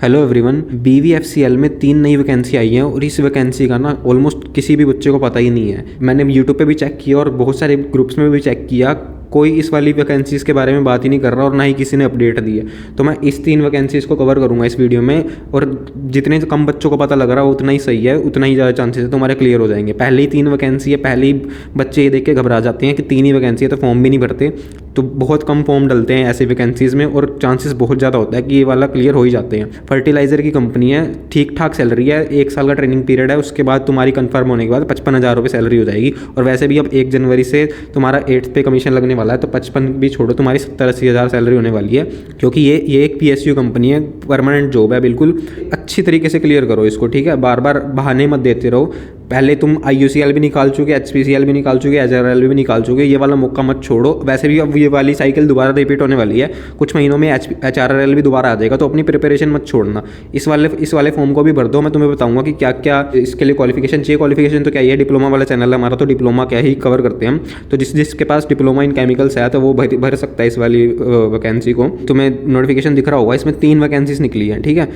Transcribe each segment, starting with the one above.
Hello everyone. BVFCL में 3 नई vacancy आई हैं और इस वैकेंसी का ना ऑलमोस्ट किसी भी बच्चे को पता ही नहीं है। मैंने यूट्यूब पे भी चेक किया और बहुत सारे ग्रुप्स में भी चेक किया, कोई इस वाली वैकेंसीज़ के बारे में बात ही नहीं कर रहा और ना ही किसी ने अपडेट दी है। तो मैं इस 3 वैकेंसीज़ को कवर करूँगा इस वीडियो में, और जितने कम बच्चों को पता लग रहा है उतना ही सही है, उतना ही ज़्यादा चांसेस है तुम्हारे क्लियर हो जाएंगे। पहले ही 3 वैकेंसी है, पहले ही बच्चे ये देख के घबरा जाते हैं कि 3 ही वैकेंसी है तो फॉर्म भी नहीं भरते। तो बहुत कम फॉर्म डलते हैं ऐसे वैकेंसीज़ में और चांसेस बहुत ज़्यादा होता है कि ये वाला क्लियर हो ही जाते हैं। फर्टिलाइज़र की कंपनी है, ठीक ठाक सैलरी है, 1 साल का ट्रेनिंग पीरियड है, उसके बाद तुम्हारी कंफर्म होने के बाद 55,000 रुपये सैलरी हो जाएगी। और वैसे भी अब 1 जनवरी से तुम्हारा 8th पे कमीशन लगने वाला है, तो 55 भी छोड़ो, तुम्हारी 70-80 हज़ार सैलरी होने वाली है। क्योंकि ये एक PSU कंपनी है, परमानेंट जॉब है, बिल्कुल अच्छी तरीके से क्लियर करो इसको, ठीक है। बार बार बहाने मत देते रहो। पहले तुम IUCL भी निकाल चुके, HPCL भी निकाल चुके, HRL भी निकाल चुके, ये वाला मौका मत छोड़ो। वैसे भी अब ये वाली साइकिल दोबारा रिपीट होने वाली है, कुछ महीनों में HRL भी दोबारा आ जाएगा, तो अपनी प्रिपरेशन मत छोड़ना। इस वाले फॉर्म को भी भर दो। मैं तुम्हें बताऊंगा कि क्या क्या इसके लिए क्वालिफिकेशन चाहिए। क्वालिफिकेशन तो क्या ही है, डिप्लोमा वाला चैनल है हमारा, तो डिप्लोमा क्या ही कवर करते हैं हम। तो जिसके पास डिप्लोमा इन केमिकल्स है तो वो भर सकता है इस वाली वैकेंसी को। तुम्हें नोटिफिकेशन दिख रहा होगा, इसमें 3 वैकेंसीज निकली हैं, ठीक है।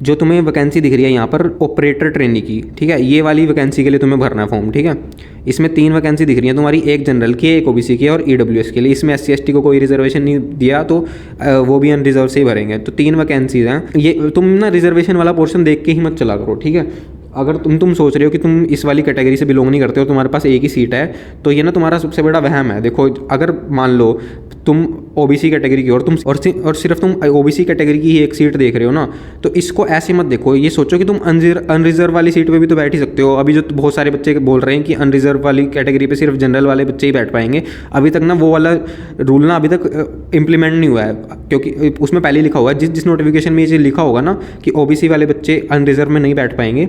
जो तुम्हें वैकेंसी दिख रही है यहाँ पर ऑपरेटर ट्रेनी की, ठीक है, ये वाली वैकेंसी के लिए तुम्हें भरना है फॉर्म, ठीक है। इसमें 3 वैकेंसी दिख रही है तुम्हारी, एक जनरल की, एक OBC की और EWS के लिए। इसमें SC ST को कोई रिजर्वेशन नहीं दिया, तो वो भी अनरिजर्व से ही भरेंगे। तो 3 वैकेंसीज हैं। ये तुम ना रिजर्वेशन वाला पोर्शन देख के ही मत चला करो, ठीक है। अगर तुम सोच रहे हो कि तुम इस वाली कैटेगरी से बिलोंग नहीं करते हो, तुम्हारे पास एक ही सीट है, तो ये ना तुम्हारा सबसे बड़ा वहम है। देखो, अगर मान लो तुम OBC कैटेगरी की और सिर्फ तुम OBC कैटेगरी की ही एक सीट देख रहे हो ना, तो इसको ऐसे मत देखो। ये सोचो कि तुम अनरिजर्व वाली सीट पे भी तो बैठ ही सकते हो। अभी जो बहुत सारे बच्चे बोल रहे हैं कि अनरिजर्व वाली कैटेगरी पे सिर्फ जनरल वाले बच्चे ही बैठ पाएंगे, अभी तक ना वो वाला रूल ना अभी तक इम्प्लीमेंट नहीं हुआ है। क्योंकि उसमें पहले लिखा हुआ है, जिस नोटिफिकेशन में ये चीज़ लिखा होगा ना कि OBC वाले बच्चे अनरिजर्व में नहीं बैठ पाएंगे,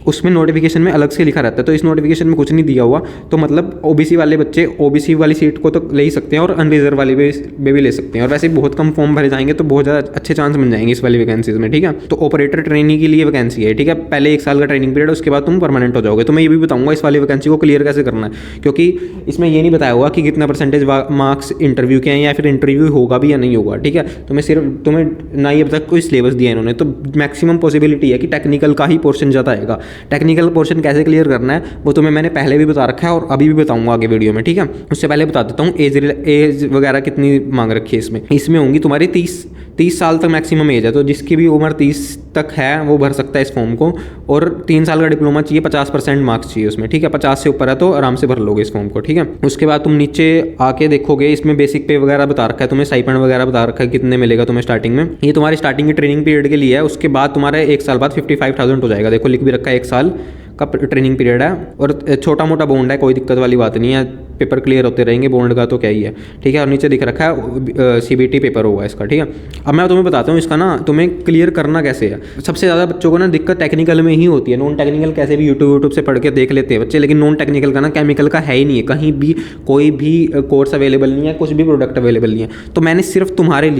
उसमें नोटिफिकेशन में अलग से लिखा रहता है। तो इस नोटिफिकेशन में कुछ नहीं दिया हुआ, तो मतलब OBC वाले बच्चे OBC वाली सीट को तो ले ही सकते हैं और अनरिजर्व वाली में भी ले सकते हैं। और वैसे बहुत कम फॉर्म भरे जाएंगे तो बहुत ज़्यादा अच्छे चांस मिल जाएंगे इस वाली वैकेंसीज में, ठीक है। तो ऑपरेटर ट्रेनिंग के लिए वैकेंसी है, ठीक है। पहले 1 साल का ट्रेनिंग पीरियड, उसके बाद तुम परमानेंट हो जाओगे। तो मैं ये भी बताऊंगा इस वाली वैकेंसी को क्लियर कैसे करना है, क्योंकि इसमें ये नहीं बताया हुआ कि कितना परसेंटेज मार्क्स इंटरव्यू के हैं या फिर इंटरव्यू होगा भी या नहीं होगा, ठीक है। तुम्हें ना ये अब तक कोई सिलेबस दिया है इन्होंने, तो मैक्सिमम पॉसिबिलिटी है कि टेक्निकल का ही पोर्शन ज़्यादा आएगा। टेक्निकल पोर्शन कैसे क्लियर करना है वो तुम्हें मैंने पहले भी बता रखा है और अभी भी बताऊंगा आगे वीडियो में, ठीक है। उससे पहले बता देता हूँ एज वगैरह कितनी मांग रखी है इसमें होंगी तुम्हारी 30 साल तक मैक्सिमम एज है। तो जिसकी भी उम्र 30 तक है वो भर सकता है इस फॉर्म को। और 3 साल का डिप्लोमा चाहिए, 50% मार्क्स चाहिए उसमें, ठीक है। 50 से ऊपर है तो आराम से भर लोगे इस फॉर्म को, ठीक है। उसके बाद तुम नीचे आके देखोगे, इसमें बेसिक पे वगैरह बता रखा है, तुम्हें स्टाइपेंड वगैरह बता रखा है कितने मिलेगा तुम्हें स्टार्टिंग में। ये तुम्हारी स्टार्टिंग की ट्रेनिंग पीरियड के लिए है। उसके बाद तुम्हारे 1 साल बाद 55,000 हो जाएगा। देखो लिख भी रखा है 1 साल का ट्रेनिंग पीरियड है और छोटा मोटा बॉन्ड है, कोई दिक्कत वाली बात नहीं है। पेपर क्लियर होते रहेंगे, बॉन्ड का तो क्या ही है, ठीक है। और नीचे दिख रखा है CBT पेपर होगा इसका, ठीक है। अब मैं तुम्हें बताता हूँ इसका ना तुम्हें क्लियर करना कैसे है। सबसे ज़्यादा बच्चों को ना दिक्कत टेक्निकल में ही होती है। नॉन टेक्निकल कैसे भी यूट्यूब से पढ़ के देख लेते हैं बच्चे, लेकिन नॉन टेक्निकल का ना केमिकल का है ही नहीं है, कहीं भी कोई भी कोर्स अवेलेबल नहीं है, कुछ भी प्रोडक्ट अवेलेबल नहीं है। तो मैंने सिर्फ तुम्हारे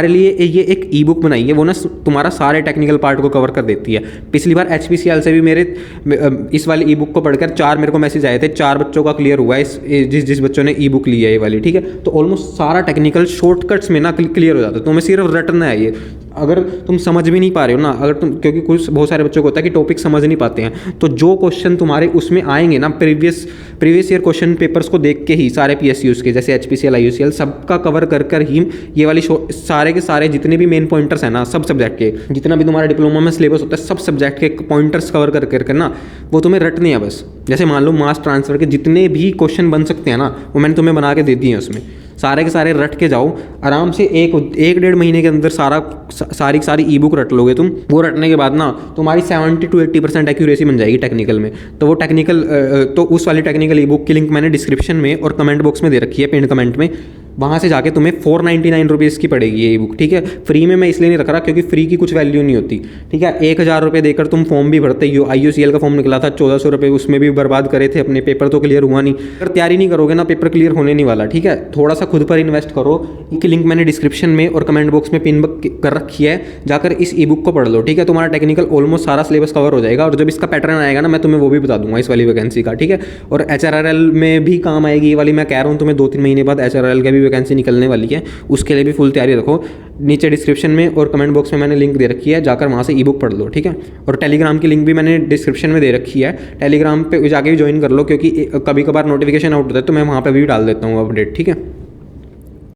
लिए ये एक E-बुक बनाई है, वो ना तुम्हारा सारे टेक्निकल पार्ट को कवर कर देती है। पिछली बार HPCL से भी मेरे इस वाली E-बुक को पढ़कर 4 मेरे को मैसेज आए थे, 4 बच्चों का क्लियर हुआ है जिस बच्चों ने E-बुक ली है ये वाली, ठीक है। तो ऑलमोस्ट सारा टेक्निकल शॉर्टकट्स में ना क्लियर हो जाता है। तुम्हें सिर्फ रटना है ये। अगर तुम समझ भी नहीं पा रहे हो ना, क्योंकि बहुत सारे बच्चों को होता है कि टॉपिक समझ नहीं पाते हैं, तो जो क्वेश्चन तुम्हारे उसमें आएंगे ना प्रीवियस ईयर क्वेश्चन पेपर्स को देख के ही, सारे PSUs के जैसे HPCL IUCL सबका कवर कर ही ये वाली सारे के सारे जितने भी मेन पॉइंटर्स हैं ना, सब सब्जेक्ट के, जितना भी तुम्हारा डिप्लोमा में सिलेबस होता है, सब सब्जेक्ट के पॉइंटर्स कवर कर ना वो तुम्हें रटने हैं बस। जैसे मान लो मास ट्रांसफर के जितने भी क्वेश्चन बन सकते हैं ना, वो मैंने तुम्हें बना के दे दिए हैं। उसमें सारे के सारे रट के जाओ आराम से। 1-1.5 महीने के अंदर सारी E-बुक रट लोगे तुम। वो रटने के बाद ना तुम्हारी 70 to 80% एक्यूरेसी बन जाएगी टेक्निकल में। तो वो तो उस वाली टेक्निकल E-बुक की लिंक मैंने डिस्क्रिप्शन में और कमेंट बॉक्स में दे रखी है, पिन कमेंट में। वहाँ से जाके तुम्हें 499 रुपीज़ की पड़ेगी ये E-बुक, ठीक है। फ्री में मैं इसलिए नहीं रख रहा क्योंकि फ्री की कुछ वैल्यू नहीं होती, ठीक है। 1,000 रुपये देकर तुम फॉर्म भी भरते हो। IUCL का फॉर्म निकला था 1,400 रुपये, उसमें भी बर्बाद करे थे अपने, पेपर तो क्लियर हुआ नहीं। अगर तैयारी नहीं करोगे ना पेपर क्लियर होने नहीं वाला, ठीक है। थोड़ा सा खुद पर इन्वेस्ट करो। इसकी लिंक मैंने डिस्क्रिप्शन में और कमेंट बॉक्स में पिन कर रखी है, जाकर इस E-बुक को पढ़ लो, ठीक है। तुम्हारा टेक्निकल ऑलमोस्ट सारा सिलेबस कवर हो जाएगा। और जब इसका पैटर्न आएगा ना मैं तुम्हें वो भी बता दूंगा इस वाली वैकेंसी का, ठीक है। और HRL में भी काम आएगी ये वाली। मैं कह रहा हूँ तुम्हें 2-3 महीने बाद HRL का भी वैकेंसी निकलने वाली है, उसके लिए भी फुल तैयारी रखो। नीचे डिस्क्रिप्शन में और कमेंट बॉक्स में मैंने लिंक दे रखी है, जाकर वहाँ से ई बुक पढ़ लो, ठीक है। और टेलीग्राम की लिंक भी मैंने डिस्क्रिप्शन में दे रखी है, टेलीग्राम पे जाके भी ज्वाइन कर लो, क्योंकि कभी कभार नोटिफिकेशन आउट होता है तो मैं वहाँ पे भी डाल देता हूँ अपडेट, ठीक है।